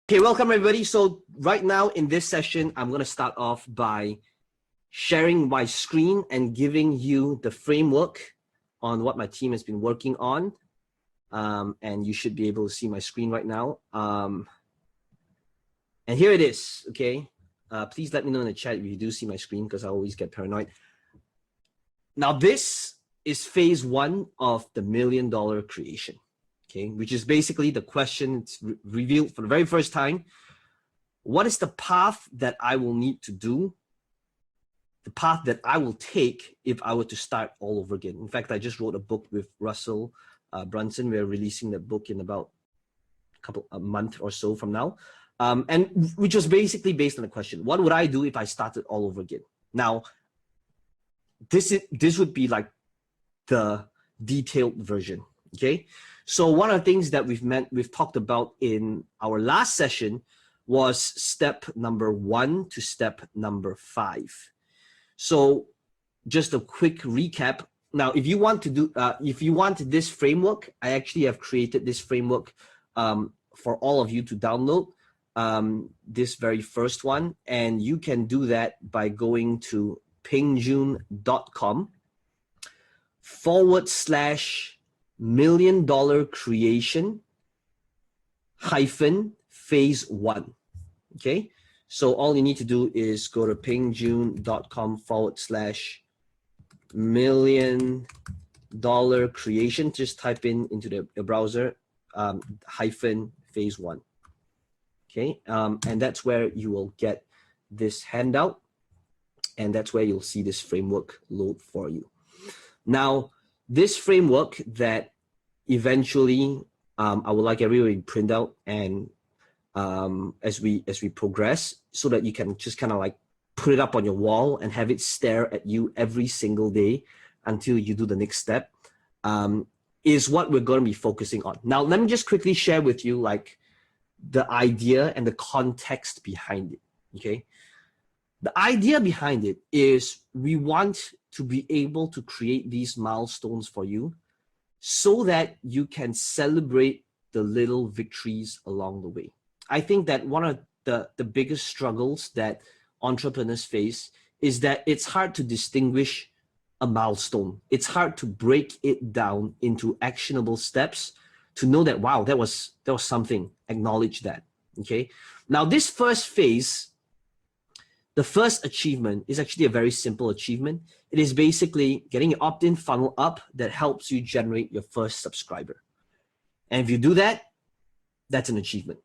Okay, welcome everybody. So right now in this session, I'm going to start off by sharing my screen and giving you the framework on what my team has been working on. And you should be able to see my screen right now. And here it is, okay? Please let me know in the chat if you do see my screen because I always get paranoid. Now this is phase one of the $1 million creation. Okay, which is basically the question it's revealed for the very first time. What is the path that I will need to do? The path that I will take if I were to start all over again. In fact, I just wrote a book with Russell Brunson. We're releasing the book in about a month or so from now. And which was basically based on the question, what would I do if I started all over again? Now, this would be like the detailed version, okay? So one of the things that we've talked about in our last session was step number 1 to step number 5. So just a quick recap. Now, if you want to do, if you want this framework, I actually have created this framework for all of you to download, this very first one, and you can do that by going to pengjoon.com/$1 million creation phase 1. Okay, so all you need to do is go to pengjoon.com/$1 million creation. Just type into the browser phase 1. Okay, and that's where you will get this handout, and that's where you'll see this framework load for you. Now, this framework that eventually I would like everybody to print out and as we progress, so that you can just kind of like put it up on your wall and have it stare at you every single day until you do the next step, is what we're going to be focusing on. Now, let me just quickly share with you like the idea and the context behind it, okay? The idea behind it is we want to be able to create these milestones for you so that you can celebrate the little victories along the way. I think that one of the biggest struggles that entrepreneurs face is that it's hard to distinguish a milestone. It's hard to break it down into actionable steps to know that, wow, that was something, acknowledge that, okay? Now this first phase, the first achievement is actually a very simple achievement. It is basically getting your opt-in funnel up that helps you generate your first subscriber. And if you do that, that's an achievement.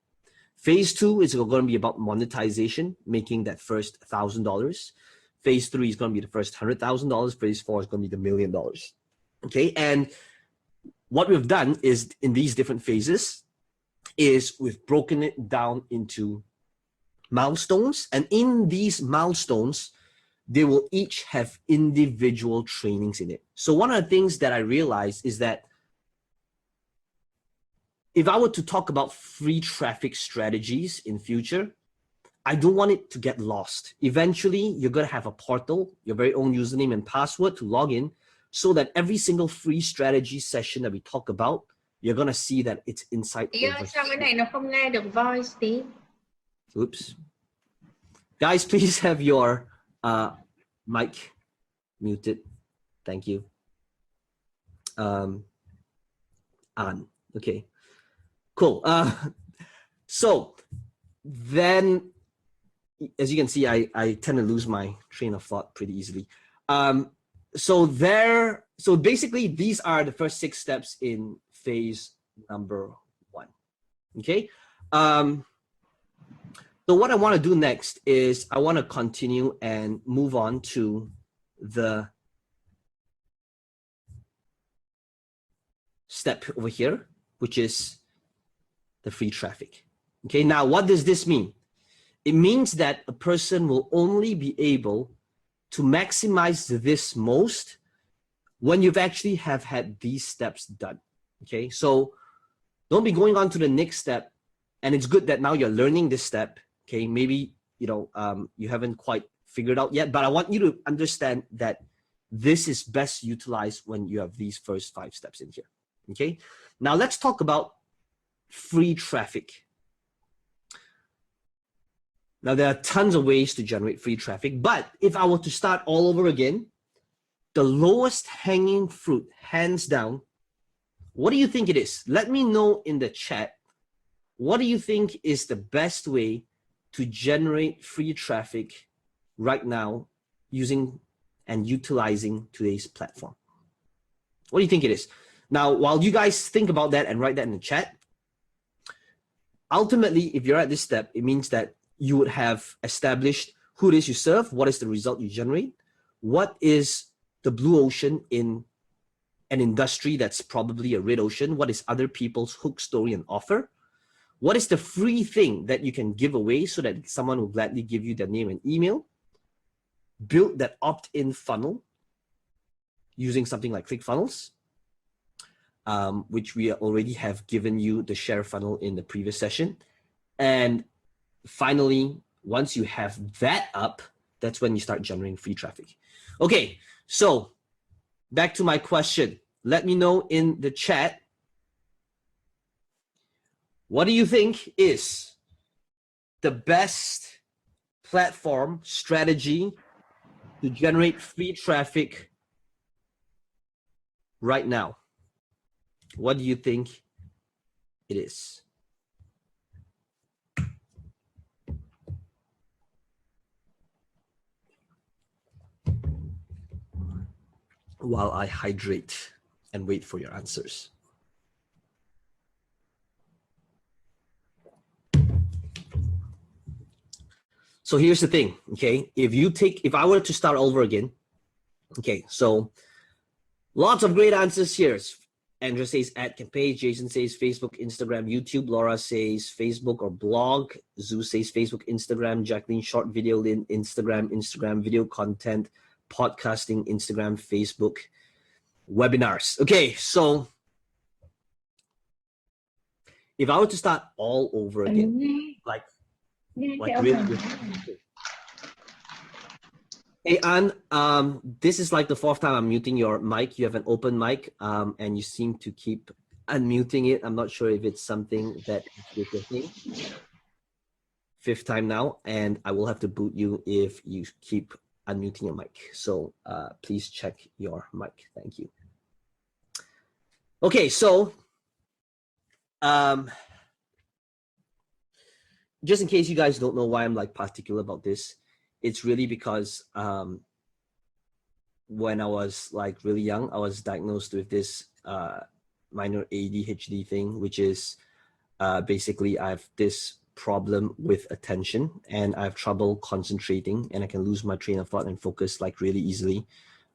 Phase 2 is going to be about monetization, making that first $1,000. Phase 3 is going to be the first $100,000. Phase 4 is going to be the $1 million. Okay, and what we've done is in these different phases is we've broken it down into milestones, and in these milestones, they will each have individual trainings in it. So one of the things that I realized is that if I were to talk about free traffic strategies in future, I don't want it to get lost. Eventually, you're going to have a portal, your very own username and password to log in, so that every single free strategy session that we talk about, you're going to see that it's inside over sao cái này nó không nghe được voice tí? Oops. Guys, please have your mic muted. Thank you. On. Okay. Cool. So then, as you can see, I tend to lose my train of thought pretty easily. So basically, these are the first 6 steps in phase number 1. Okay. So what I want to do next is I want to continue and move on to the step over here, which is the free traffic. Okay, now what does this mean? It means that a person will only be able to maximize this most when you've actually have had these steps done. Okay, so don't be going on to the next step, and it's good that now you're learning this step. Okay, maybe you haven't quite figured out yet, but I want you to understand that this is best utilized when you have these first 5 steps in here. Okay, now let's talk about free traffic. Now, there are tons of ways to generate free traffic, but if I were to start all over again, the lowest hanging fruit, hands down, what do you think it is? Let me know in the chat. What do you think is the best way to generate free traffic right now using and utilizing today's platform? What do you think it is? Now, while you guys think about that and write that in the chat, ultimately, if you're at this step, it means that you would have established who it is you serve, what is the result you generate, what is the blue ocean in an industry that's probably a red ocean, what is other people's hook, story, and offer, what is the free thing that you can give away so that someone will gladly give you their name and email, build that opt-in funnel using something like ClickFunnels, which we already have given you the share funnel in the previous session. And finally, once you have that up, that's when you start generating free traffic. Okay, so back to my question. Let me know in the chat, what do you think is the best platform strategy to generate free traffic right now? What do you think it is? While I hydrate and wait for your answers. So here's the thing, okay? If I were to start over again, okay, so lots of great answers here. Andrea says ad campaign, Jason says Facebook, Instagram, YouTube, Laura says Facebook or blog, Zoo says Facebook, Instagram, Jacqueline short video, Lynn, Instagram, video content, podcasting, Instagram, Facebook, webinars. Okay, so if I were to start all over again, like really, hey Anne, this is like the fourth time I'm muting your mic. You have an open mic, and you seem to keep unmuting it. I'm not sure if it's something that is with your thing. Fifth time now, and I will have to boot you if you keep unmuting your mic. So please check your mic. Thank you. Okay, so just in case you guys don't know why I'm like particular about this, it's really because when I was like really young, I was diagnosed with this minor ADHD thing, which is basically I have this problem with attention and I have trouble concentrating and I can lose my train of thought and focus like really easily.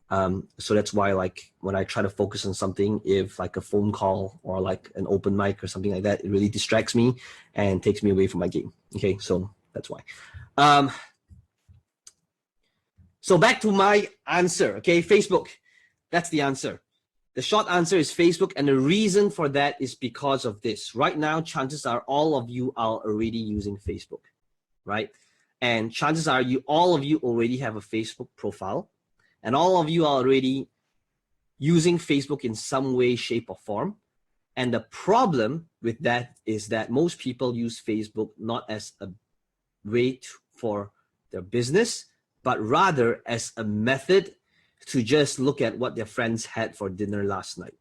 So that's why like when I try to focus on something, if like a phone call or like an open mic or something like that, it really distracts me and takes me away from my game. Okay, so that's why. So back to my answer, okay, Facebook, that's the answer. The short answer is Facebook, and the reason for that is because of this. Right now, chances are all of you are already using Facebook, right? And chances are all of you already have a Facebook profile, and all of you are already using Facebook in some way, shape, or form. And the problem with that is that most people use Facebook not as a way for their business, but rather as a method to just look at what their friends had for dinner last night,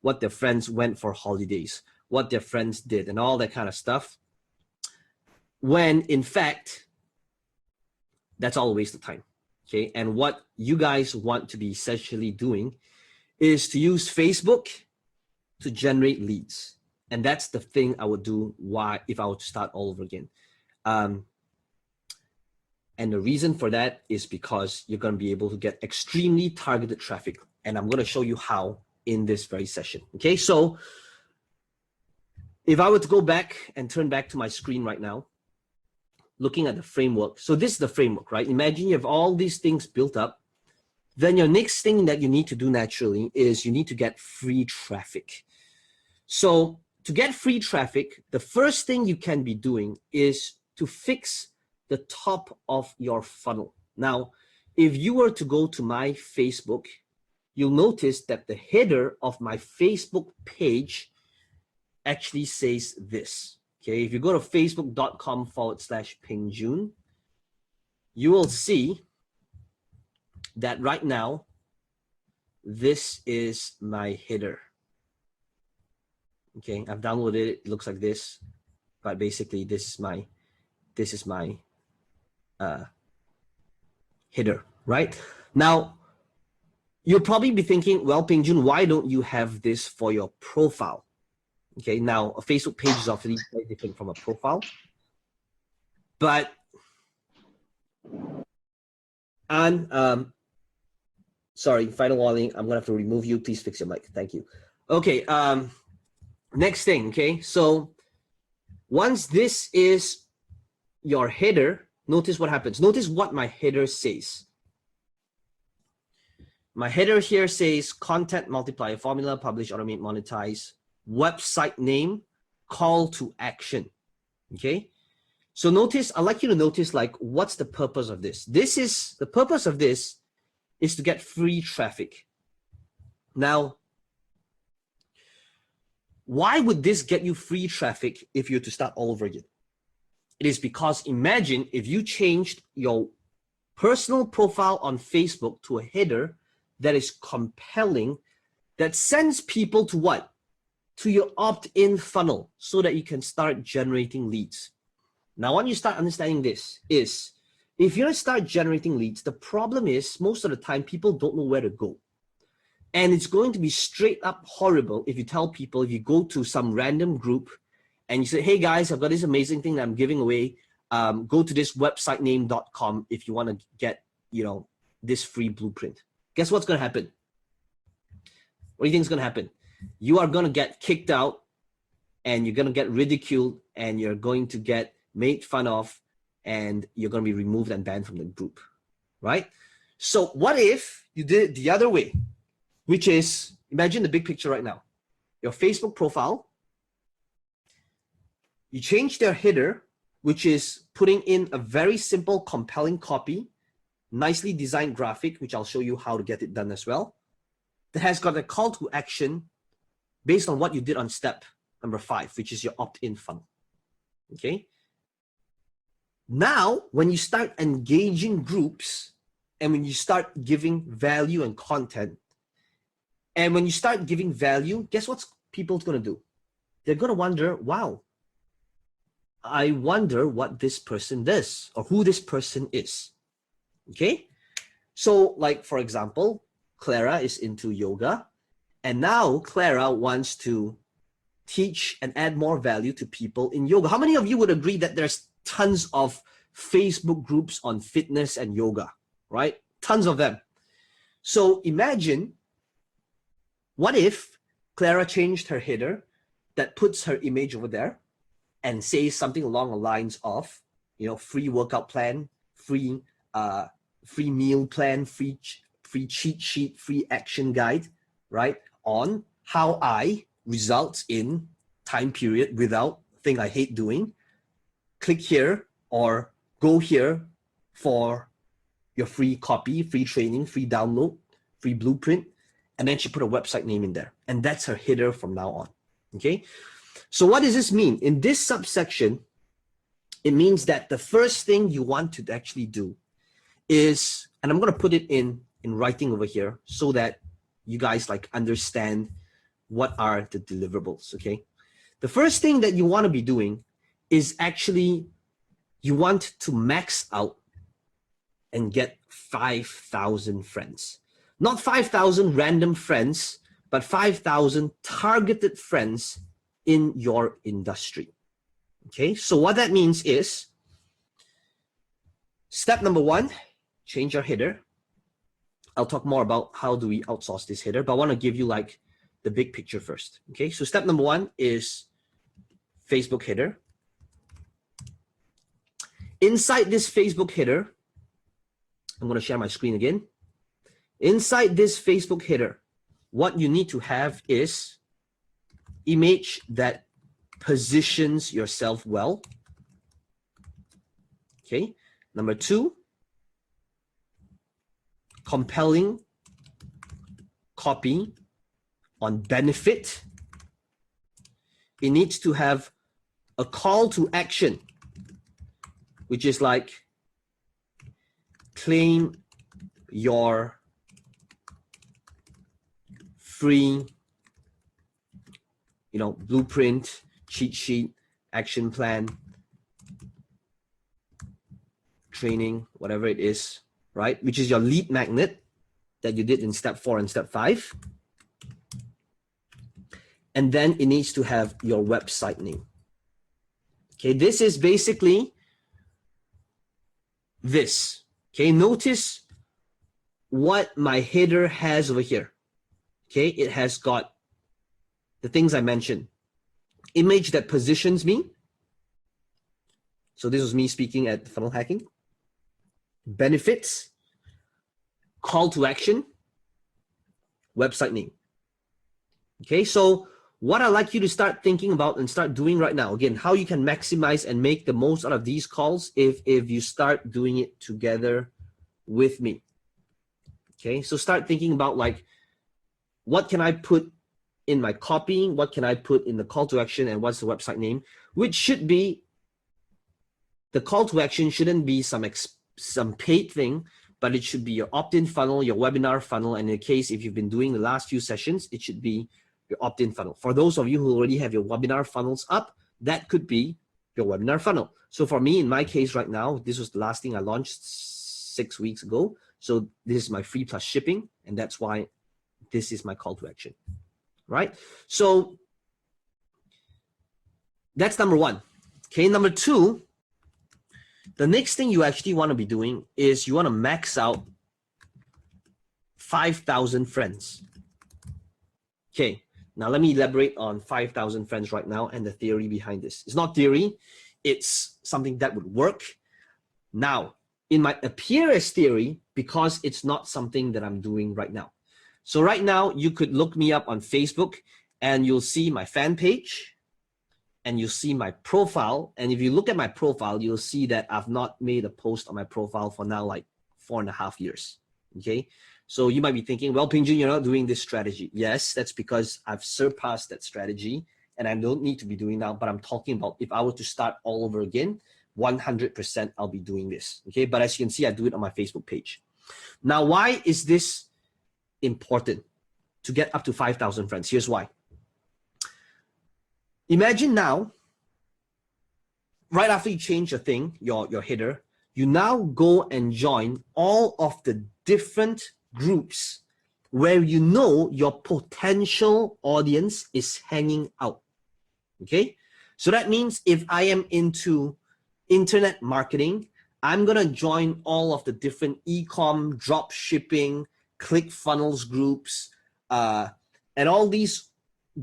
what their friends went for holidays, what their friends did, and all that kind of stuff. When in fact, that's all a waste of time, okay? And what you guys want to be essentially doing is to use Facebook to generate leads. And that's the thing I would do if I were to start all over again. And the reason for that is because you're going to be able to get extremely targeted traffic. And I'm going to show you how in this very session. Okay, so if I were to go back and turn back to my screen right now, looking at the framework. So this is the framework, right? Imagine you have all these things built up. Then your next thing that you need to do naturally is you need to get free traffic. So to get free traffic, the first thing you can be doing is to fix the top of your funnel. Now, if you were to go to my Facebook, you'll notice that the header of my Facebook page actually says this. Okay, if you go to facebook.com/Peng Joon, you will see that right now, this is my header. Okay, I've downloaded it. It looks like this, but basically this is my header, right? Now, you'll probably be thinking, well, Peng Joon, why don't you have this for your profile? Okay, now a Facebook page is obviously very different from a profile, but sorry, final warning, I'm gonna have to remove you. Please fix your mic. Thank you. Okay, next thing, okay, so once this is your header, notice what happens. Notice what my header says. My header here says content multiplier formula, publish, automate, monetize, website name, call to action. Okay, so notice, I'd like you to notice, like, what's the purpose of this? The purpose of this is to get free traffic. Now, why would this get you free traffic if you were to start all over again? It is because imagine if you changed your personal profile on Facebook to a header that is compelling, that sends people to what? To your opt-in funnel so that you can start generating leads. Now, when you start understanding this is, if you're gonna start generating leads, the problem is most of the time people don't know where to go. And it's going to be straight up horrible if you tell people, if you go to some random group and you say, hey guys, I've got this amazing thing that I'm giving away. Go to this website name.com if you want to get, you know, this free blueprint. Guess what's going to happen? What do you think is going to happen? You are going to get kicked out and you're going to get ridiculed and you're going to get made fun of and you're going to be removed and banned from the group, right? So what if you did it the other way, which is, imagine the big picture right now. Your Facebook profile, you change their header, which is putting in a very simple, compelling copy, nicely designed graphic, which I'll show you how to get it done as well, that has got a call to action based on what you did on step number 5, which is your opt-in funnel, okay? Now, when you start engaging groups and when you start giving value and content, and when you start giving value, guess what people's gonna do? They're gonna wonder, wow, I wonder what this person does or who this person is, okay? So like, for example, Clara is into yoga and now Clara wants to teach and add more value to people in yoga. How many of you would agree that there's tons of Facebook groups on fitness and yoga, right? Tons of them. So imagine, what if Clara changed her header that puts her image over there and says something along the lines of, you know, free workout plan, free meal plan, free cheat sheet, free action guide, right? On how I result in time period without thing I hate doing. Click here or go here for your free copy, free training, free download, free blueprint. And then she put a website name in there. And that's her header from now on, okay? So what does this mean? In this subsection, it means that the first thing you want to actually do is, and I'm gonna put it in writing over here so that you guys like understand what are the deliverables, okay? The first thing that you wanna be doing is actually, you want to max out and get 5,000 friends. Not 5,000 random friends, but 5,000 targeted friends in your industry. Okay, so what that means is, step number 1, change your header. I'll talk more about how do we outsource this header, but I want to give you like the big picture first. Okay, so step number 1 is Facebook header. Inside this Facebook header, I'm going to share my screen again. Inside this Facebook header, what you need to have is image that positions yourself well. Okay. Number 2, compelling copy on benefit. It needs to have a call to action, which is like, claim your free, blueprint, cheat sheet, action plan, training, whatever it is, right? Which is your lead magnet that you did in step 4 and step 5. And then it needs to have your website name. Okay, this is basically this. Okay, notice what my header has over here. Okay, it has got the things I mentioned. Image that positions me. So this was me speaking at Funnel Hacking. Benefits, call to action, website name. Okay, so what I'd like you to start thinking about and start doing right now, again, how you can maximize and make the most out of these calls if you start doing it together with me. Okay, so start thinking about like, what can I put in my copy? What can I put in the call to action? And what's the website name? Which should be, the call to action shouldn't be some paid thing, but it should be your opt-in funnel, your webinar funnel. And in the case, if you've been doing the last few sessions, it should be your opt-in funnel. For those of you who already have your webinar funnels up, that could be your webinar funnel. So for me, in my case right now, this was the last thing I launched 6 weeks ago. So this is my free plus shipping, and that's why this is my call to action, right? So that's number 1. Okay, number 2, the next thing you actually want to be doing is you want to max out 5,000 friends. Okay, now let me elaborate on 5,000 friends right now and the theory behind this. It's not theory, it's something that would work. Now, it might appear as theory because it's not something that I'm doing right now. So right now, you could look me up on Facebook and you'll see my fan page and you'll see my profile. And if you look at my profile, you'll see that I've not made a post on my profile for now like 4.5 years, okay? So you might be thinking, well, Peng Joon, you're not doing this strategy. Yes, that's because I've surpassed that strategy and I don't need to be doing now, but I'm talking about if I were to start all over again, 100% I'll be doing this, okay? But as you can see, I do it on my Facebook page. Now, why is this important to get up to 5,000 friends? Here's why. Imagine now, right after you change your thing, your header, you now go and join all of the different groups where you know your potential audience is hanging out, okay? So that means if I am into internet marketing, I'm gonna join all of the different e-com, drop shipping, ClickFunnels groups, and all these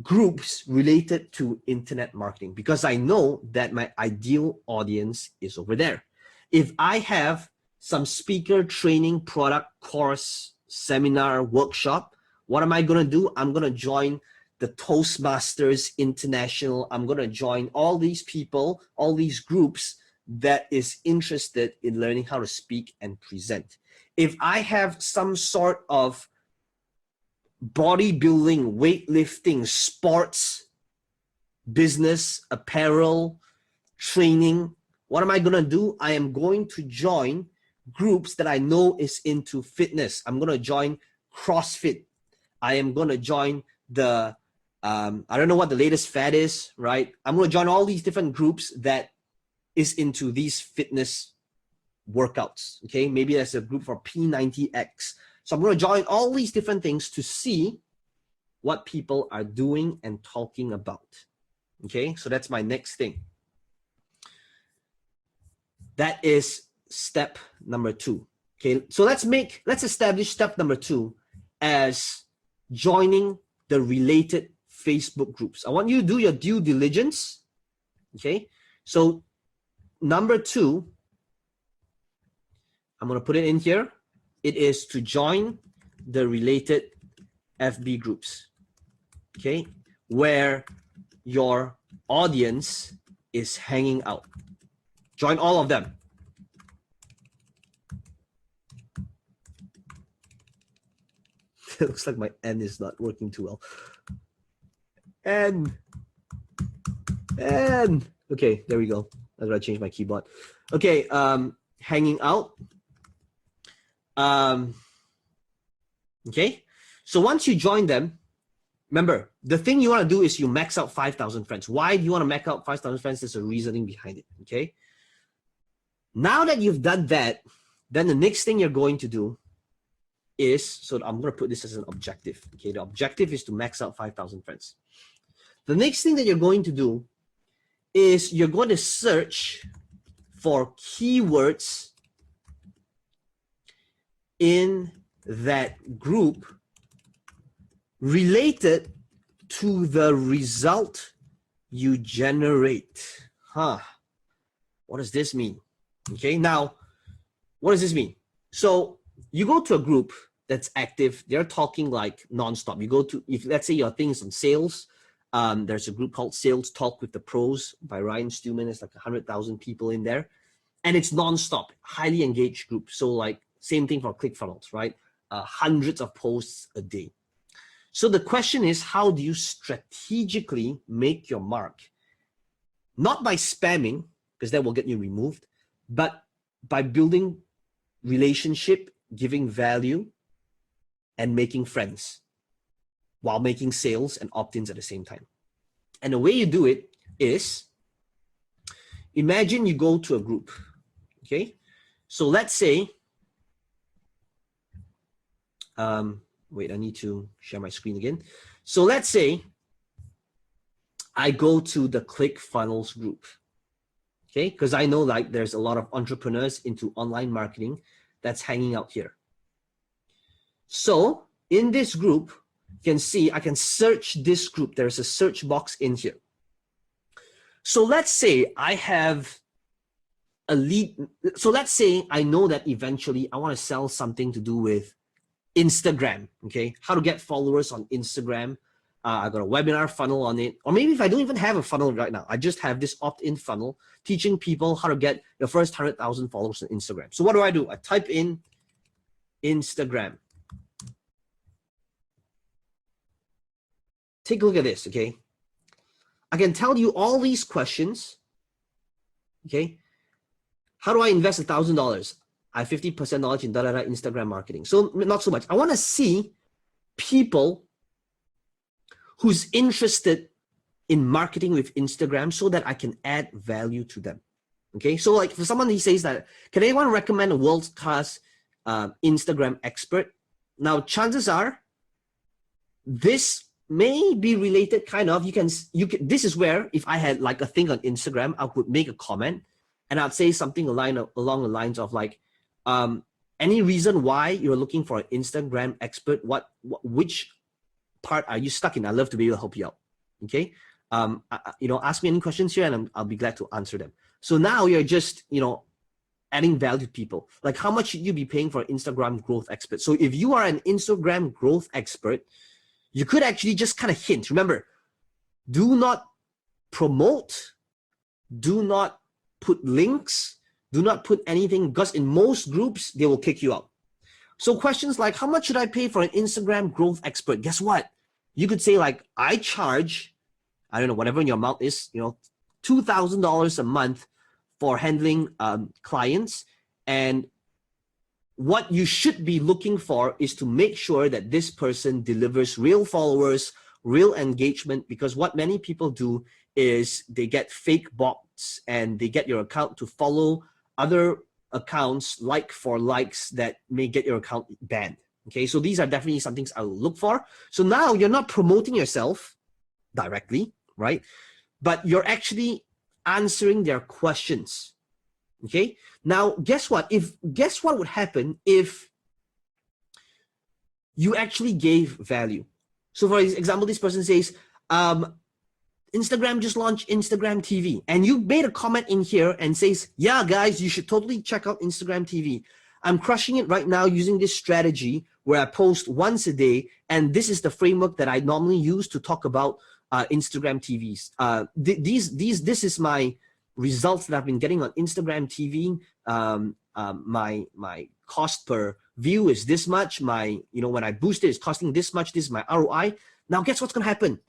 groups related to internet marketing because I know that my ideal audience is over there. If I have some speaker training, product, course, seminar, workshop, what am I gonna do? I'm gonna join the Toastmasters International. I'm gonna join all these people, all these groups that is interested in learning how to speak and present. If I have some sort of bodybuilding, weightlifting, sports, business, apparel, training, what am I gonna do? I am going to join groups that I know is into fitness. I'm gonna join CrossFit. I am gonna join the, I don't know what the latest fad is, right? I'm gonna join all these different groups that is into these fitness workouts, okay? Maybe there's a group for P90X. So I'm going to join all these different things to see what people are doing and talking about, okay? So that's my next thing. That is step number 2, okay? So let's establish step number 2 as joining the related Facebook groups. I want you to do your due diligence, okay? So number 2, I'm going to put it in here. It is to join the related FB groups, okay, where your audience is hanging out. Join all of them. It looks like my N is not working too well. N. Okay, there we go. I gotta change my keyboard. Okay, hanging out. Okay, so once you join them, remember, the thing you want to do is you max out 5,000 friends. Why do you want to max out 5,000 friends? There's a reasoning behind it, okay? Now that you've done that, then the next thing you're going to do is, so I'm going to put this as an objective, okay? The objective is to max out 5,000 friends. The next thing that you're going to do is you're going to search for keywords in that group related to the result you generate. What does this mean? Okay, now, what does this mean? So you go to a group that's active, they're talking like nonstop. You go to, if let's say your thing is on sales, there's a group called Sales Talk with the Pros by Ryan Stewman. It's like 100,000 people in there, and it's nonstop, highly engaged group. So like same thing for ClickFunnels, right? Hundreds of posts a day. So the question is, how do you strategically make your mark? Not by spamming, because that will get you removed, but by building relationship, giving value, and making friends while making sales and opt-ins at the same time. And the way you do it is, imagine you go to a group, okay? So let's say, wait, I need to share my screen again. So let's say I go to the ClickFunnels group, okay? Because I know like there's a lot of entrepreneurs into online marketing that's hanging out here. So in this group, you can see I can search this group. There's a search box in here. So let's say I have a lead. So let's say I know that eventually I want to sell something to do with Instagram, okay? How to get followers on Instagram. I got a webinar funnel on it. Or maybe if I don't even have a funnel right now, I just have this opt-in funnel teaching people how to get your first 100,000 followers on Instagram. So what do? I type in Instagram. Take a look at this, okay? I can tell you all these questions, okay? How do I invest $1,000? I have 50% knowledge in Instagram marketing. So not so much. I want to see people who's interested in marketing with Instagram so that I can add value to them, okay? So like for someone, he says that, can anyone recommend a world-class Instagram expert? Now, chances are this may be related kind of, you can, this is where if I had like a thing on Instagram, I would make a comment and I'd say something along the lines of like, any reason why you're looking for an Instagram expert? Which part are you stuck in? I'd love to be able to help you out, okay? Ask me any questions here and I'll be glad to answer them. So now you're just, adding value to people. Like how much should you be paying for an Instagram growth expert? So if you are an Instagram growth expert, you could actually just kind of hint. Remember, do not promote, do not put links, do not put anything, because in most groups, they will kick you out. So questions like, how much should I pay for an Instagram growth expert? Guess what? You could say like, I charge, I don't know, whatever your amount is, $2,000 a month for handling clients. And what you should be looking for is to make sure that this person delivers real followers, real engagement, because what many people do is they get fake bots and they get your account to follow other accounts like for likes that may get your account banned. Okay, so these are definitely some things I will look for. So now you're not promoting yourself directly, right? But you're actually answering their questions. Okay, now guess what? Guess what would happen if you actually gave value? So for example, this person says, Instagram just launched Instagram TV, and you made a comment in here and says, yeah, guys, you should totally check out Instagram TV. I'm crushing it right now using this strategy where I post once a day, and this is the framework that I normally use to talk about Instagram TVs. This is my results that I've been getting on Instagram TV. My cost per view is this much. When I boost it, it's costing this much. This is my ROI. Now, guess what's going to happen?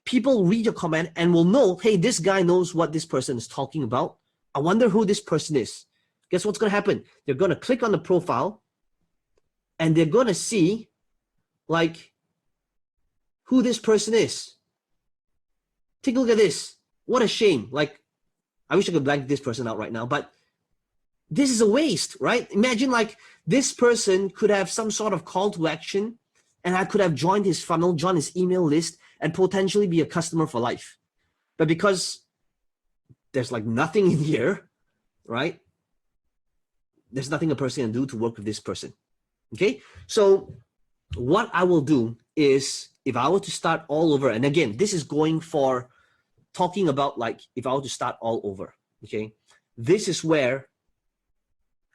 People read your comment and will know, hey, this guy knows what this person is talking about. I wonder who this person is. Guess what's going to happen? They're going to click on the profile. and they're gonna see like who this person is. Take a look at this. What a shame. Like, I wish I could blank this person out right now, but this is a waste, right? Imagine like this person could have some sort of call to action, and I could have joined his funnel, joined his email list, and potentially be a customer for life. But because there's like nothing in here, right? There's nothing a person can do to work with this person. Okay, so what I will do is, if I were to start all over, and again, this is going for talking about like if I were to start all over, okay, this is where,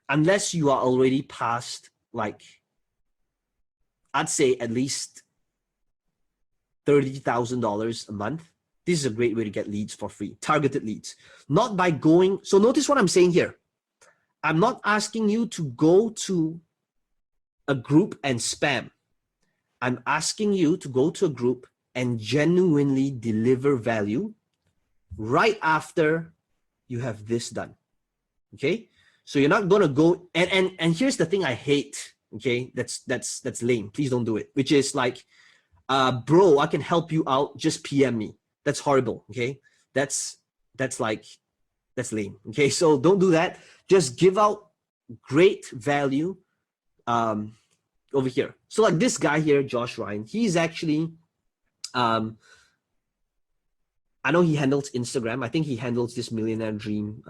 unless you are already past, like, I'd say at least $30,000 a month, this is a great way to get leads for free, targeted leads. Not by going, so notice what I'm saying here. I'm not asking you to go to a group and spam. I'm asking you to go to a group and genuinely deliver value right after you have this done. Okay? So you're not gonna go, and here's the thing I hate, okay? That's lame. Please don't do it. Which is like, bro, I can help you out, just PM me. That's horrible, okay? That's lame, okay? So don't do that. Just give out great value over here. So like this guy here, Josh Ryan, he's actually, I know he handles Instagram. I think he handles this Millionaire Dream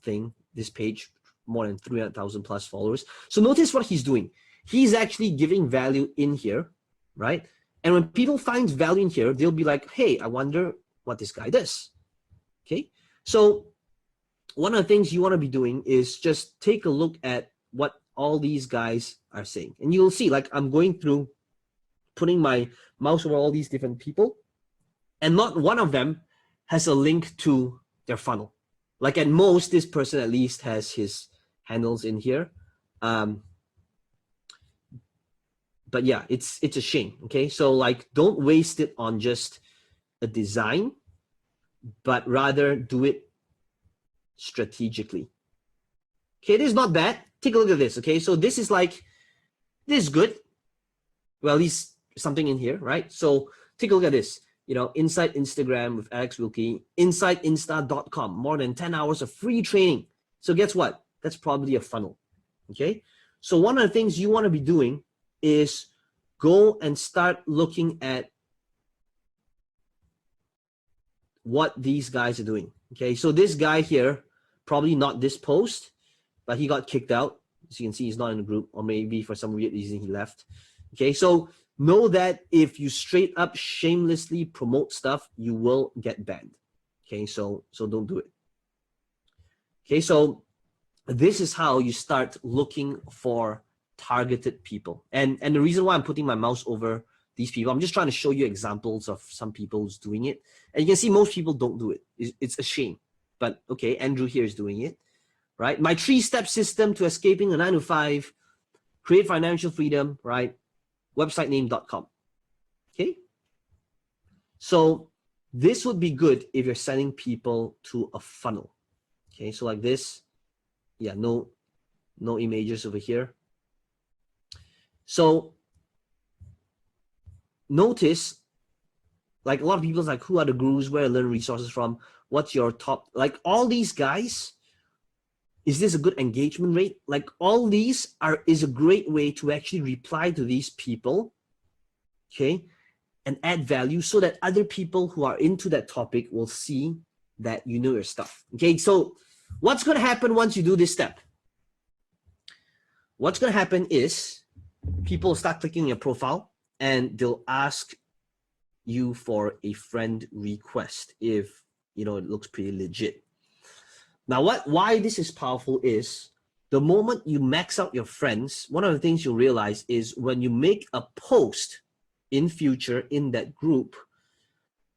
thing, this page, more than 300,000 plus followers. So notice what he's doing. He's actually giving value in here, right? And when people find value in here, they'll be like, hey, I wonder what this guy does, okay? So one of the things you want to be doing is just take a look at what all these guys are saying. And you'll see, like, I'm going through, putting my mouse over all these different people, and not one of them has a link to their funnel. Like at most, this person at least has his handles in here. But yeah, it's a shame, okay? So like, don't waste it on just a design, but rather do it strategically. Okay, this is not bad. Take a look at this, okay? So this is like, this is good. Well, at least something in here, right? So take a look at this. You know, Inside Instagram with Alex Wilkie, InsideInsta.com, more than 10 hours of free training. So guess what? That's probably a funnel, okay? So one of the things you want to be doing is go and start looking at what these guys are doing, okay? So this guy here, probably not this post, but he got kicked out. As you can see, he's not in the group, or maybe for some weird reason he left, okay? So know that if you straight up shamelessly promote stuff, you will get banned, okay? So don't do it, okay? So this is how you start looking for targeted people. And the reason why I'm putting my mouse over these people, I'm just trying to show you examples of some people who's doing it. And you can see most people don't do it. It's a shame, but okay, Andrew here is doing it, right? My 3-step system to escaping a 9-to-5, create financial freedom, right? Websitename.com, okay? So this would be good if you're sending people to a funnel, okay? So like this, yeah, no images over here. So notice, like a lot of people's like, who are the gurus, where I learn resources from, what's your top, like all these guys, is this a good engagement rate? Like all these is a great way to actually reply to these people, okay, and add value so that other people who are into that topic will see that you know your stuff, okay? So what's going to happen once you do this step? What's going to happen is people start clicking your profile and they'll ask you for a friend request if, you know, it looks pretty legit. Now, why this is powerful is the moment you max out your friends, one of the things you'll realize is when you make a post in future in that group,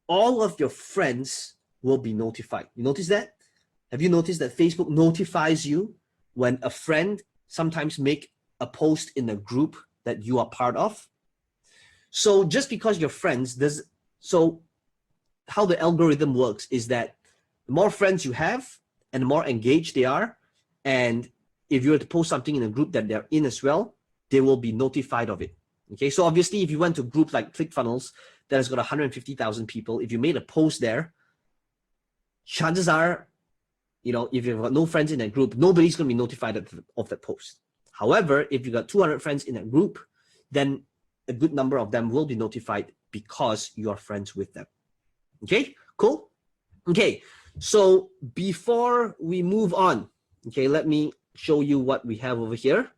all of your friends will be notified. You notice that? Have you noticed that Facebook notifies you when a friend sometimes make a post in a group that you are part of? So just because you're friends, so how the algorithm works is that the more friends you have and the more engaged they are, and if you were to post something in a group that they're in as well, they will be notified of it. Okay, so obviously if you went to a group like ClickFunnels that has got 150,000 people, if you made a post there, chances are, you know, if you've got no friends in that group, nobody's going to be notified of that post. However, if you got 200 friends in that group, then a good number of them will be notified because you are friends with them. Okay, cool. Okay, so before we move on, okay, let me show you what we have over here.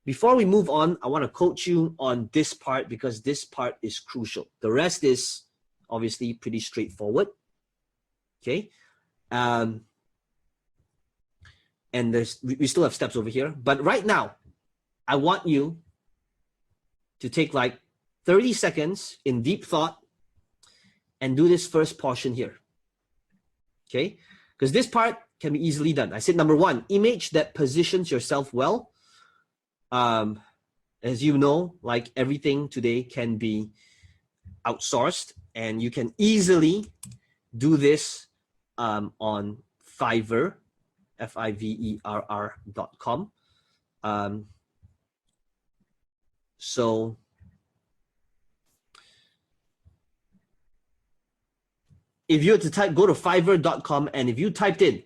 Before we move on, I want to coach you on this part because this part is crucial. The rest is obviously pretty straightforward. Okay. And we still have steps over here. But right now, I want you to take like 30 seconds in deep thought and do this first portion here. Okay. Because this part can be easily done. I said number one, image that positions yourself well. As you know, like everything today can be outsourced, and you can easily do this on Fiverr, Fiverr.com. So if you were to go to Fiverr.com, and if you typed in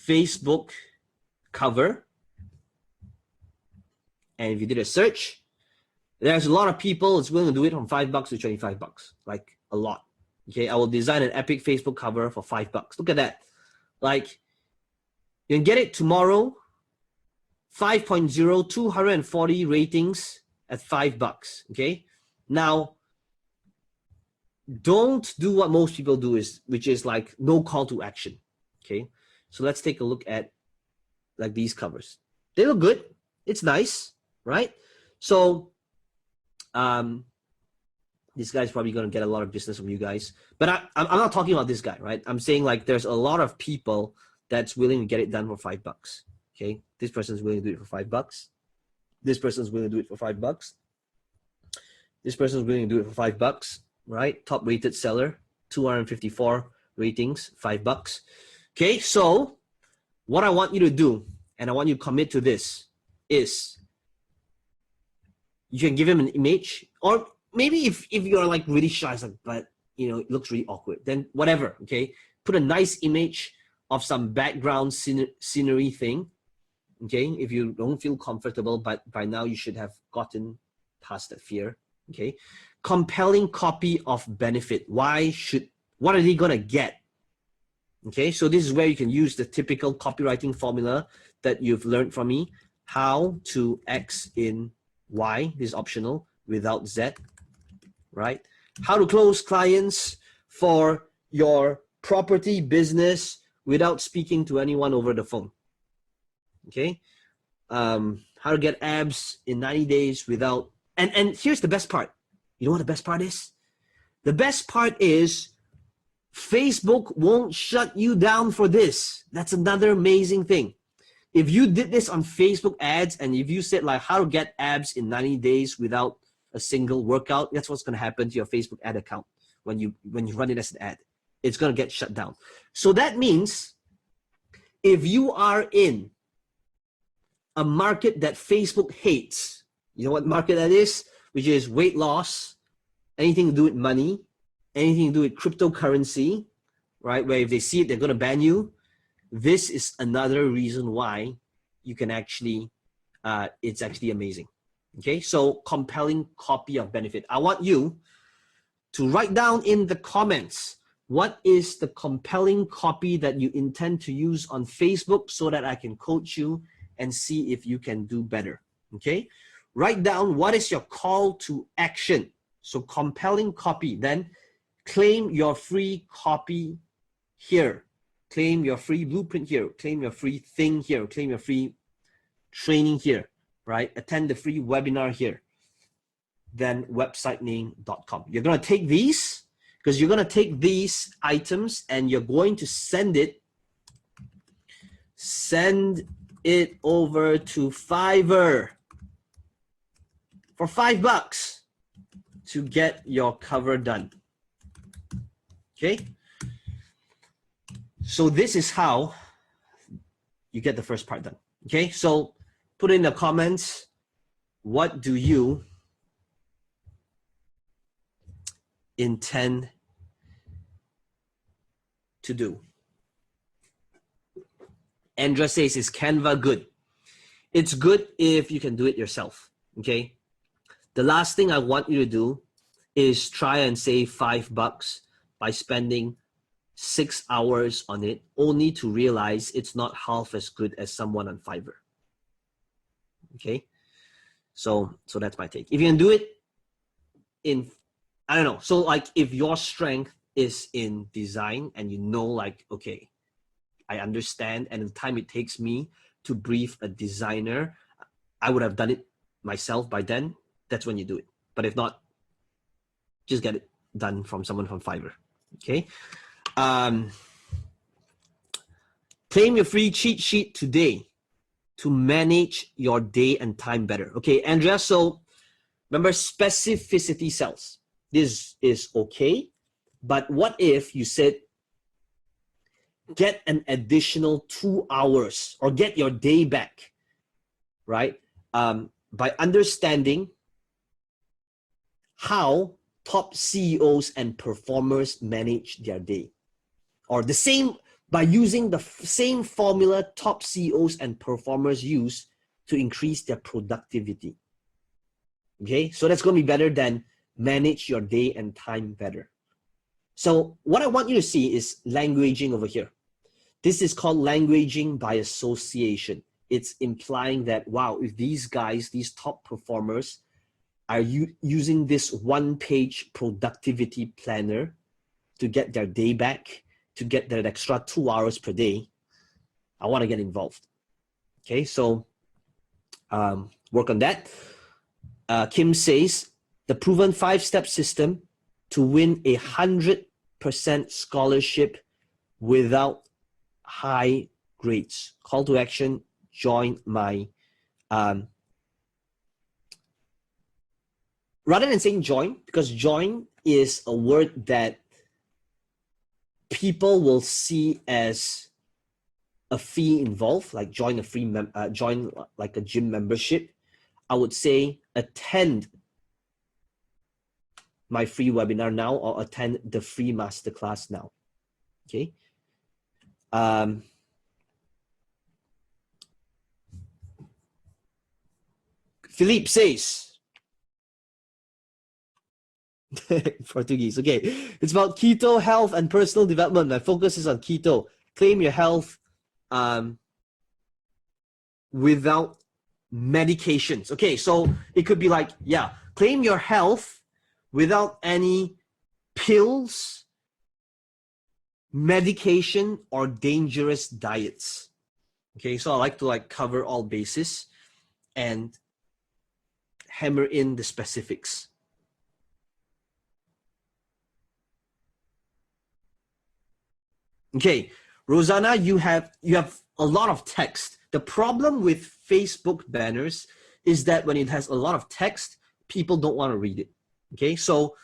Facebook cover, and if you did a search, there's a lot of people that's willing to do it from $5 to $25, like a lot. Okay, I will design an epic Facebook cover for $5. Look at that. Like, you can get it tomorrow, 5.0, 240 ratings at $5. Okay, now don't do what most people do, which is like no call to action. Okay, so let's take a look at like these covers. They look good. It's nice, right? So this guy's probably going to get a lot of business from you guys, but I'm not talking about this guy, right? I'm saying like there's a lot of people that's willing to get it done for $5. Okay, this person's willing to do it for $5. This person's willing to do it for $5. This person's willing to do it for $5, right? Top rated seller, 254 ratings, $5. Okay, so what I want you to do, and I want you to commit to this, is you can give him an image, or maybe if you're like really shy, it's like, but you know, it looks really awkward, then whatever, okay? Put a nice image of some background scenery thing, okay? If you don't feel comfortable, but by now you should have gotten past that fear, okay? Compelling copy of benefit. What are they gonna get? Okay, so this is where you can use the typical copywriting formula that you've learned from me. How to X in Y, this is optional, without Z, right? How to close clients for your property business without speaking to anyone over the phone. Okay, how to get abs in 90 days without, and here's the best part. You know what the best part is? The best part is Facebook won't shut you down for this. That's another amazing thing. If you did this on Facebook ads, and if you said like how to get abs in 90 days without a single workout, that's what's going to happen to your Facebook ad account when you run it as an ad. It's going to get shut down. So that means if you are in a market that Facebook hates, you know what market that is? Which is weight loss, anything to do with money, anything to do with cryptocurrency, right? Where if they see it, they're going to ban you. This is another reason why you can actually, it's actually amazing. Okay, so compelling copy of benefit. I want you to write down in the comments, what is the compelling copy that you intend to use on Facebook so that I can coach you and see if you can do better. Okay, write down what is your call to action. So compelling copy, then claim your free copy here. Claim your free blueprint here, claim your free thing here, claim your free training here, right? Attend the free webinar here. Then websitename.com. You're going to take these, because you're going to take these items and you're going to send it over to Fiverr for $5 to get your cover done. Okay? So this is how you get the first part done. Okay, so put in the comments, what do you intend to do? Andrea says, is Canva good? It's good if you can do it yourself, okay? The last thing I want you to do is try and save $5 by spending 6 hours on it, only to realize it's not half as good as someone on Fiverr, okay? So that's my take. If you can do it in, I don't know, so like if your strength is in design and you know like, okay, I understand, and the time it takes me to brief a designer, I would have done it myself by then, that's when you do it. But if not, just get it done from someone from Fiverr, okay? Claim your free cheat sheet today to manage your day and time better. Okay, Andrea, so remember, specificity sells. This is okay, but what if you said, get an additional 2 hours or get your day back, right? By understanding how top CEOs and performers manage their day, or the same, by using the same formula top CEOs and performers use to increase their productivity. Okay, so that's going to be better than manage your day and time better. So what I want you to see is languaging over here. This is called languaging by association. It's implying that, wow, if these guys, these top performers are using this one-page productivity planner to get their day back, to get that extra 2 hours per day, I want to get involved. Okay, so work on that. Kim says, the proven 5-step system to win 100% scholarship without high grades. Call to action, join my, rather than saying join, because join is a word that people will see as a fee involved, like join a free, join like a gym membership. I would say attend my free webinar now, or attend the free masterclass now, okay? Philippe says, Portuguese, okay. It's about keto, health, and personal development. My focus is on keto. Claim your health without medications. Okay, so it could be like, yeah, claim your health without any pills, medication, or dangerous diets. Okay, so I like to like cover all bases and hammer in the specifics. Okay, Rosanna, you have a lot of text. The problem with Facebook banners is that when it has a lot of text, people don't want to read it. Okay, so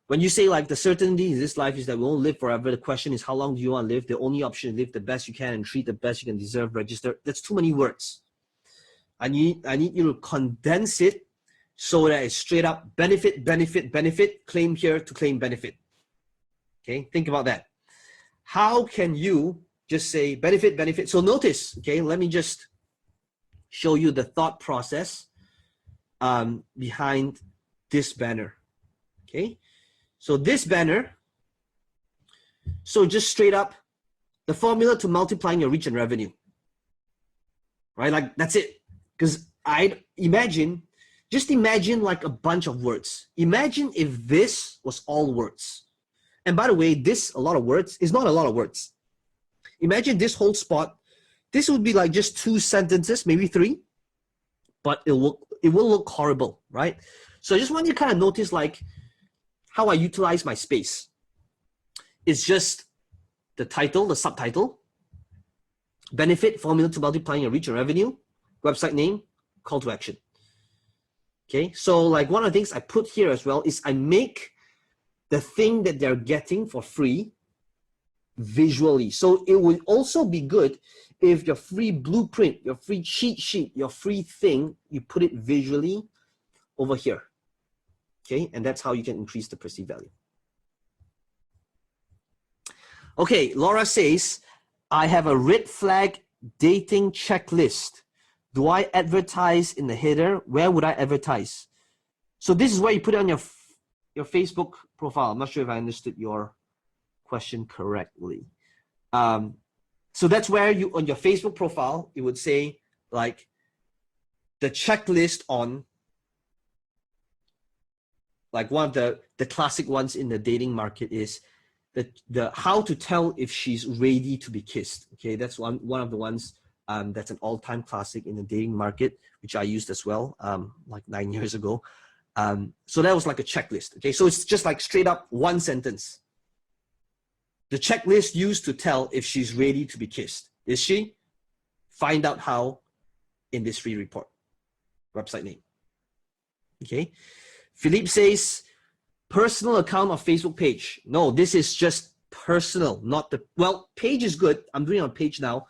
when you say like the certainty in this life is that we won't live forever, the question is how long do you want to live? The only option is live the best you can and treat the best you can deserve, register. That's too many words. I need you to condense it so that it's straight up benefit, benefit, benefit, claim here to claim benefit. Okay, think about that. How can you just say benefit, benefit? So notice, okay, let me just show you the thought process behind this banner. Okay, so this banner, so just straight up, the formula to multiplying your reach and revenue, right? Like that's it. Because I'd imagine, just imagine like a bunch of words. Imagine if this was all words. And by the way, this, a lot of words, is not a lot of words. Imagine this whole spot. This would be like just 2 sentences, maybe 3, but it will look horrible, right? So I just want you to kind of notice like how I utilize my space. It's just the title, the subtitle, benefit, formula to multiplying your reach and revenue, website name, call to action. Okay, so like one of the things I put here as well is I make the thing that they're getting for free visually. So it would also be good if your free blueprint, your free cheat sheet, your free thing, you put it visually over here. Okay, and that's how you can increase the perceived value. Okay, Laura says, I have a red flag dating checklist. Do I advertise in the header? Where would I advertise? So this is where you put it on your Facebook profile. I'm not sure if I understood your question correctly. So that's where you, on your Facebook profile, it would say like the checklist on, like one of the classic ones in the dating market is the how to tell if she's ready to be kissed. Okay, that's one of the ones that's an all-time classic in the dating market, which I used as well like 9 years ago. So that was like a checklist. Okay, so it's just like straight up one sentence. The checklist used to tell if she's ready to be kissed. Is she? Find out how in this free report. Website name. Okay. Philippe says, personal account or Facebook page. No, this is just personal, not the, well, page is good. I'm doing it on page now.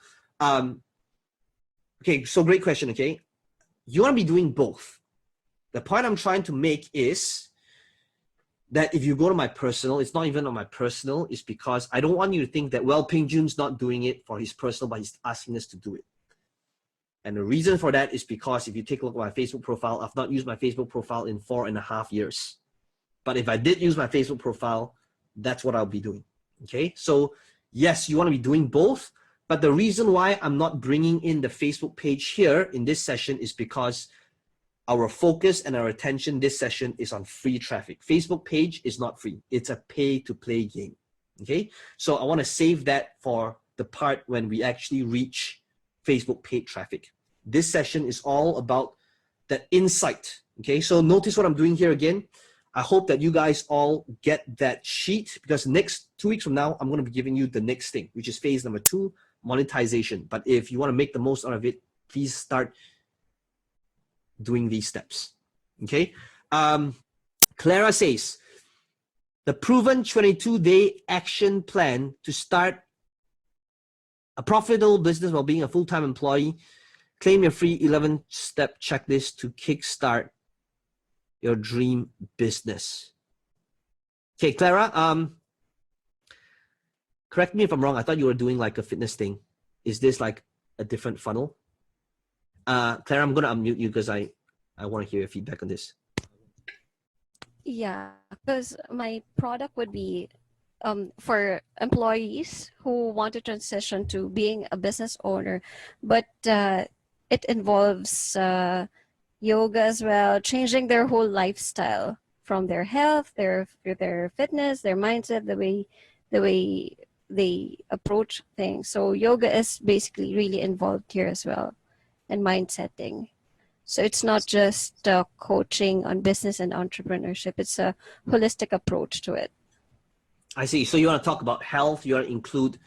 Okay, so great question, okay? You want to be doing both. The point I'm trying to make is that if you go to my personal, it's not even on my personal, it's because I don't want you to think that, well, Peng Joon's not doing it for his personal, but he's asking us to do it. And the reason for that is because if you take a look at my Facebook profile, I've not used my Facebook profile in 4.5 years. But if I did use my Facebook profile, that's what I'll be doing, okay? So yes, you want to be doing both, but the reason why I'm not bringing in the Facebook page here in this session is because our focus and our attention this session is on free traffic. Facebook page is not free. It's a pay-to-play game, okay? So I want to save that for the part when we actually reach Facebook paid traffic. This session is all about that insight, okay? So notice what I'm doing here again. I hope that you guys all get that sheet because next 2 weeks from now, I'm going to be giving you the next thing, which is phase number 2, monetization. But if you want to make the most out of it, please start doing these steps, okay? Clara says, the proven 22-day action plan to start a profitable business while being a full-time employee. Claim your free 11-step checklist to kickstart your dream business. Okay, Clara, correct me if I'm wrong. I thought you were doing like a fitness thing. Is this like a different funnel? Clara, I'm going to unmute you because I want to hear your feedback on this. Yeah, because my product would be for employees who want to transition to being a business owner, but it involves yoga as well, changing their whole lifestyle from their health, their fitness, their mindset, the way they approach things. So yoga is basically really involved here as well, and mind setting. So it's not just coaching on business and entrepreneurship. It's a holistic approach to it. I see. So you want to talk about health. You want to include,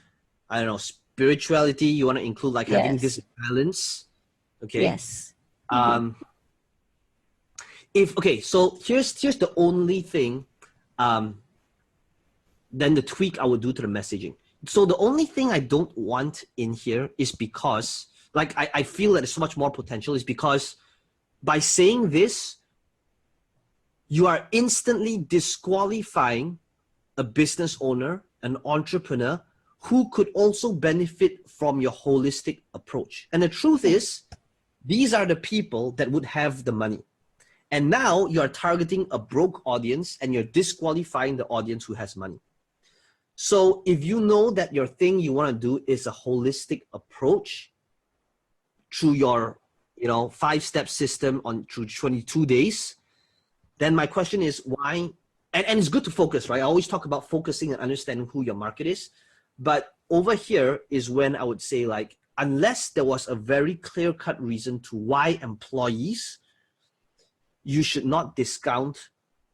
I don't know, spirituality. You want to include like having this balance. Okay. Yes. Okay, so here's the only thing, then the tweak I would do to the messaging. So the only thing I don't want in here is because, like, I feel that there's so much more potential is because by saying this, you are instantly disqualifying a business owner, an entrepreneur, who could also benefit from your holistic approach. And the truth is, these are the people that would have the money. And now you are targeting a broke audience and you're disqualifying the audience who has money. So if you know that your thing you want to do is a holistic approach through your 5-step system through 22 days, then my question is why, and it's good to focus, right? I always talk about focusing and understanding who your market is. But over here is when I would say, like, unless there was a very clear-cut reason to why employees, you should not discount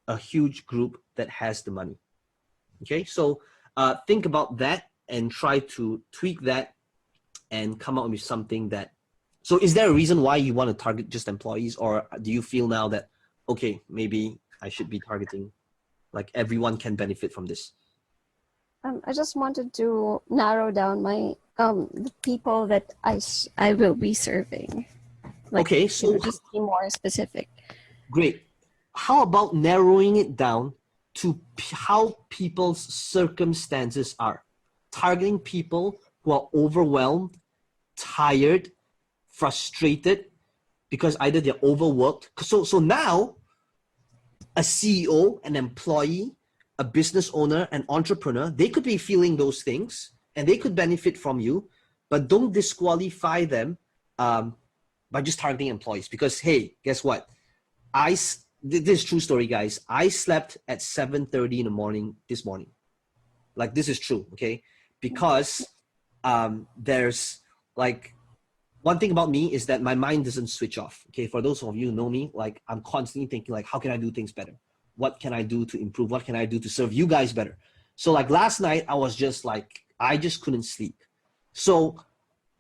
a huge group that has the money. Okay, so think about that and try to tweak that and come up with something that, so is there a reason why you want to target just employees, or do you feel now that, okay, maybe I should be targeting, like everyone can benefit from this? I just wanted to narrow down my the people that I will be serving. Like, Okay, so just be more specific. great. How about narrowing it down to how people's circumstances are? Targeting people who are overwhelmed, tired, frustrated, because either they're overworked. So now a CEO, an employee, a business owner, an entrepreneur, they could be feeling those things and they could benefit from you, but don't disqualify them by just targeting employees. Because hey, guess what? This is true story, guys. I slept at 7:30 in the morning this morning. Like, this is true, okay? Because there's like, one thing about me is that my mind doesn't switch off. Okay, for those of you who know me, like, I'm constantly thinking like, how can I do things better? What can I do to improve? What can I do to serve you guys better? So like last night, I was just like, I just couldn't sleep. So,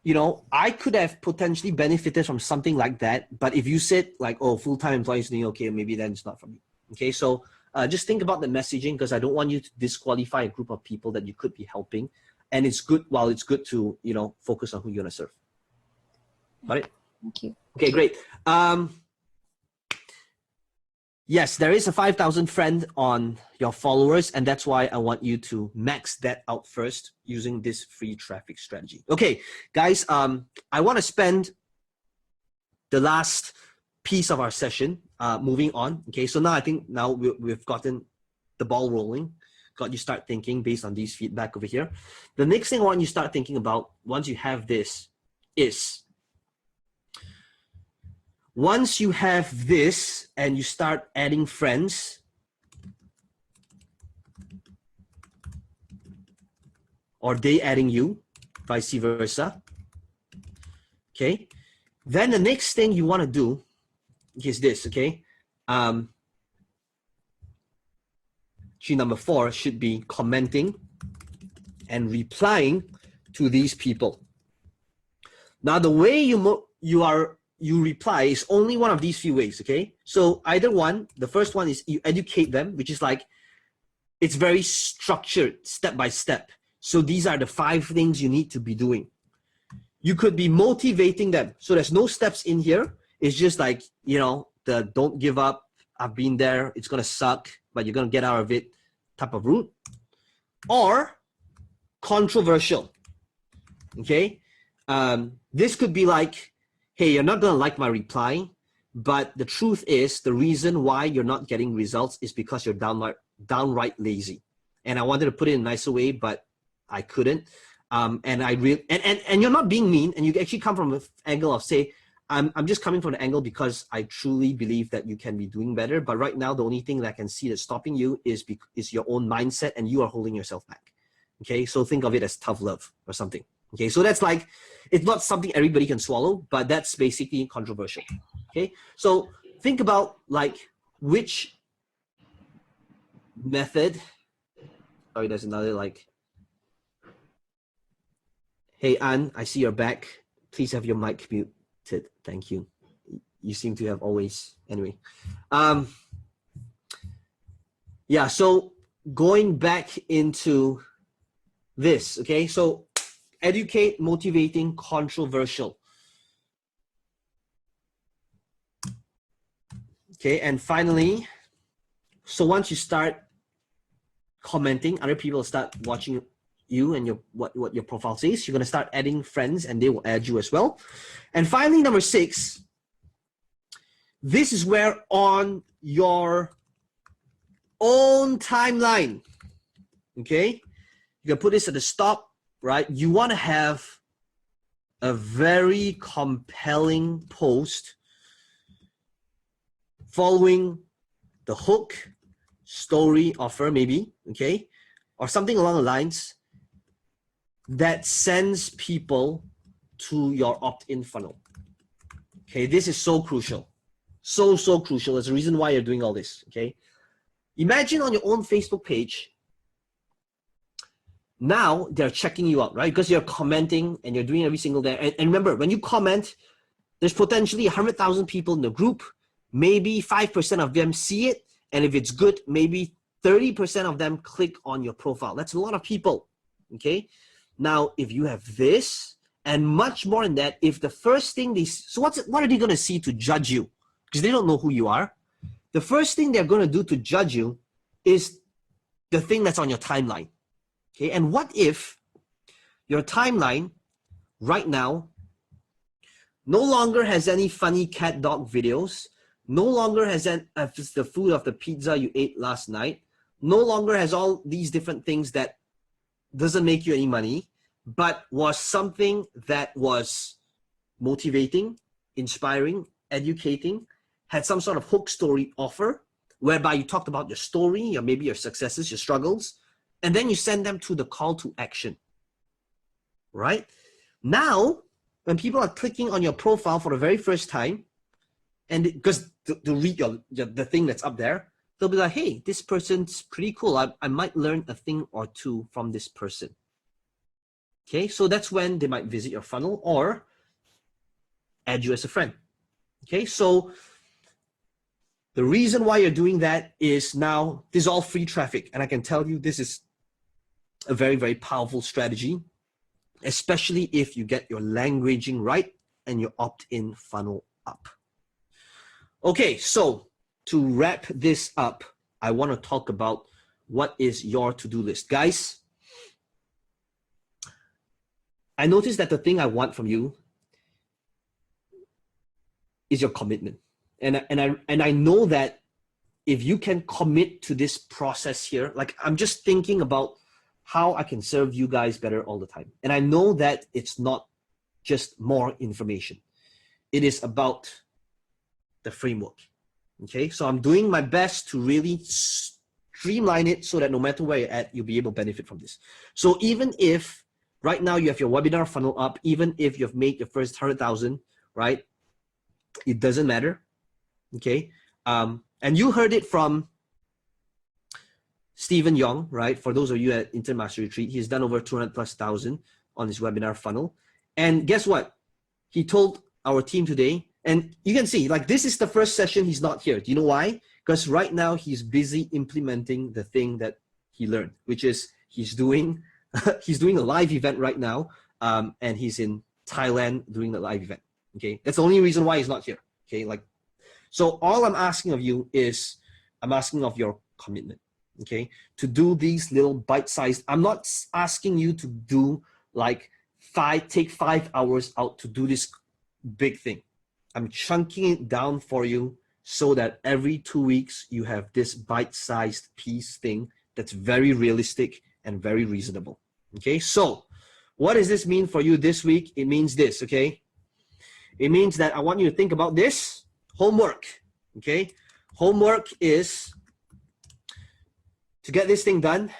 you know, I could have potentially benefited from something like that. But if you said like, oh, full-time employees doing okay, maybe then it's not for me. Okay, so just think about the messaging, because I don't want you to disqualify a group of people that you could be helping. And it's good, while it's good to, you know, focus on who you're gonna serve. Got it? Thank you. Okay, great. Yes, there is a 5,000 friend on your followers, and that's why I want you to max that out first using this free traffic strategy. Okay, guys, I want to spend the last piece of our session moving on. Okay, so now I think now we've gotten the ball rolling, got you start thinking based on these feedback over here. The next thing I want you to start thinking about once you have this is, once you have this and you start adding friends, or they adding you, vice versa, okay? Then the next thing you want to do is this, okay? G number 4 should be commenting and replying to these people. Now, the way you reply is only one of these few ways, okay? So either one, the first one is you educate them, which is like, it's very structured, step by step. So these are the 5 things you need to be doing. You could be motivating them. So there's no steps in here. It's just like, you know, the don't give up, I've been there, it's gonna suck, but you're gonna get out of it type of route. Or controversial, okay? This could be like, hey, you're not gonna like my reply, but the truth is the reason why you're not getting results is because you're downright lazy. And I wanted to put it in a nicer way, but I couldn't. And you're not being mean, and you actually come from an angle of say, I'm just coming from the angle because I truly believe that you can be doing better. But right now, the only thing that I can see that's stopping you is your own mindset, and you are holding yourself back. Okay, so think of it as tough love or something. Okay, so that's like, it's not something everybody can swallow, but that's basically controversial. Okay, so think about like which method. Sorry, there's another like, hey Anne, I see you're back. Please have your mic muted. Thank you. You seem to have always, anyway. Yeah, so going back into this, okay, so educate, motivating, controversial. Okay, and finally, so once you start commenting, other people start watching you and what your profile says. You're gonna start adding friends, and they will add you as well. And finally, number 6, this is where on your own timeline, okay, you can put this at the stop, right? You want to have a very compelling post following the hook, story, offer maybe, okay, or something along the lines that sends people to your opt-in funnel. Okay, this is so crucial. So crucial. There's a reason why you're doing all this, okay? Imagine on your own Facebook page, now they're checking you out, right? Because you're commenting and you're doing every single day. And remember, when you comment, there's potentially 100,000 people in the group. Maybe 5% of them see it. And if it's good, maybe 30% of them click on your profile. That's a lot of people, okay? Now, if you have this and much more than that, if the first thing so what are they gonna see to judge you? Because they don't know who you are. The first thing they're gonna do to judge you is the thing that's on your timeline, okay? And what if your timeline right now no longer has any funny cat dog videos, no longer has the food of the pizza you ate last night, no longer has all these different things that doesn't make you any money, but was something that was motivating, inspiring, educating, had some sort of hook story offer, whereby you talked about your story, or maybe your successes, your struggles, and then you send them to the call to action, right? Now, when people are clicking on your profile for the very first time, and because to read the thing that's up there, they'll be like, hey, this person's pretty cool. I might learn a thing or two from this person. Okay, so that's when they might visit your funnel or add you as a friend. Okay, so the reason why you're doing that is now this is all free traffic. And I can tell you this is a very, very powerful strategy, especially if you get your languaging right and your opt-in funnel up. Okay, so to wrap this up, I want to talk about what is your to-do list. Guys, I noticed that the thing I want from you is your commitment. And I know that if you can commit to this process here, like I'm just thinking about how I can serve you guys better all the time. And I know that it's not just more information. It is about the framework. Okay, so I'm doing my best to really streamline it so that no matter where you're at, you'll be able to benefit from this. So even if right now you have your webinar funnel up, even if you've made your first 100,000, right? It doesn't matter. Okay, and you heard it from Stephen Young, right? For those of you at Intern Master Retreat, he's done over 200,000+ on his webinar funnel. And guess what? He told our team today, and you can see, like, this is the first session he's not here. Do you know why? Because right now he's busy implementing the thing that he learned, which is he's doing he's doing a live event right now, and he's in Thailand doing the live event. Okay, that's the only reason why he's not here. Okay, like, so all I'm asking of you is I'm asking of your commitment. Okay, to do these little bite-sized. I'm not asking you to do like take 5 hours out to do this big thing. I'm chunking it down for you so that every 2 weeks you have this bite-sized piece thing that's very realistic and very reasonable. Okay, so what does this mean for you this week? It means this, okay? It means that I want you to think about this homework, okay? Homework is to get this thing done,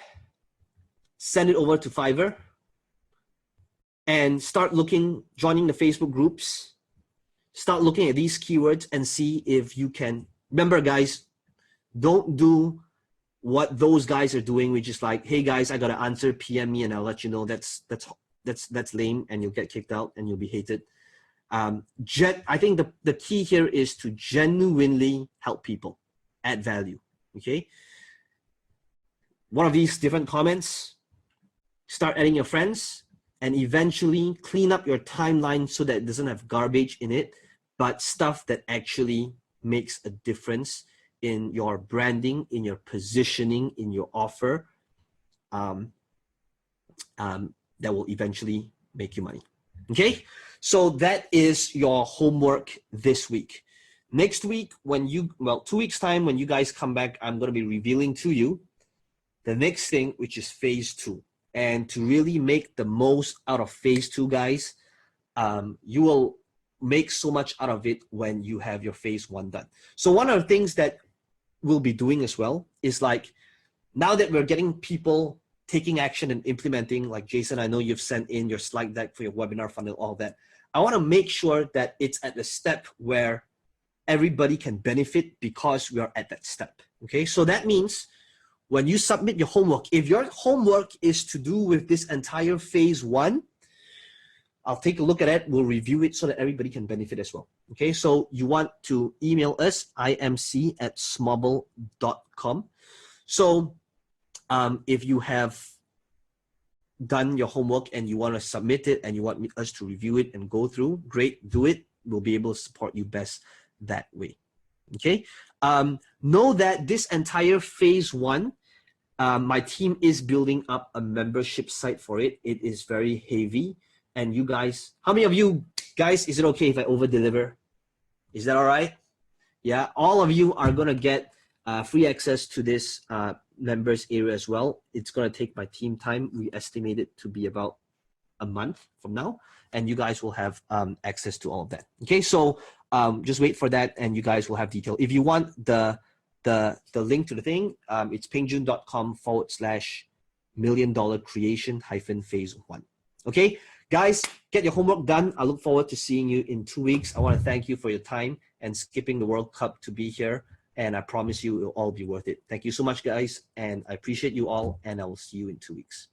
send it over to Fiverr, and start joining the Facebook groups, start looking at these keywords and see if you can. Remember, guys, don't do what those guys are doing, which is like, hey guys, I got to answer, PM me and I'll let you know. That's lame, and you'll get kicked out and you'll be hated. I think the key here is to genuinely help people, add value, okay? One of these different comments, start adding your friends, and eventually clean up your timeline so that it doesn't have garbage in it, but stuff that actually makes a difference in your branding, in your positioning, in your offer, that will eventually make you money. Okay, so that is your homework this week. Next week, 2 weeks time, when you guys come back, I'm going to be revealing to you the next thing, which is phase 2. And to really make the most out of phase 2, guys, you will make so much out of it when you have your phase 1 done. So one of the things that we'll be doing as well is, like, now that we're getting people taking action and implementing, like Jason, I know you've sent in your slide deck for your webinar funnel, all that. I want to make sure that it's at the step where everybody can benefit because we are at that step. Okay, so that means when you submit your homework, if your homework is to do with this entire phase 1, I'll take a look at it, we'll review it so that everybody can benefit as well. Okay, so you want to email us, imc@smobble.com, So if you have done your homework and you want to submit it and you want us to review it and go through, great, do it. We'll be able to support you best that way. Okay. Know that this entire phase one, my team is building up a membership site for it. It is very heavy. And you guys, how many of you guys, is it okay if I over deliver? Is that all right? Yeah, all of you are gonna get free access to this members area as well. It's gonna take my team time. We estimate it to be about a month from now, and you guys will have access to all of that. Okay, so just wait for that, and you guys will have detail. If you want the link to the thing, it's pengjoon.com/$1,000,000 creation-phase 1. Okay, guys, get your homework done. I look forward to seeing you in 2 weeks. I want to thank you for your time and skipping the World Cup to be here, and I promise you it will all be worth it. Thank you so much, guys, and I appreciate you all, and I will see you in 2 weeks.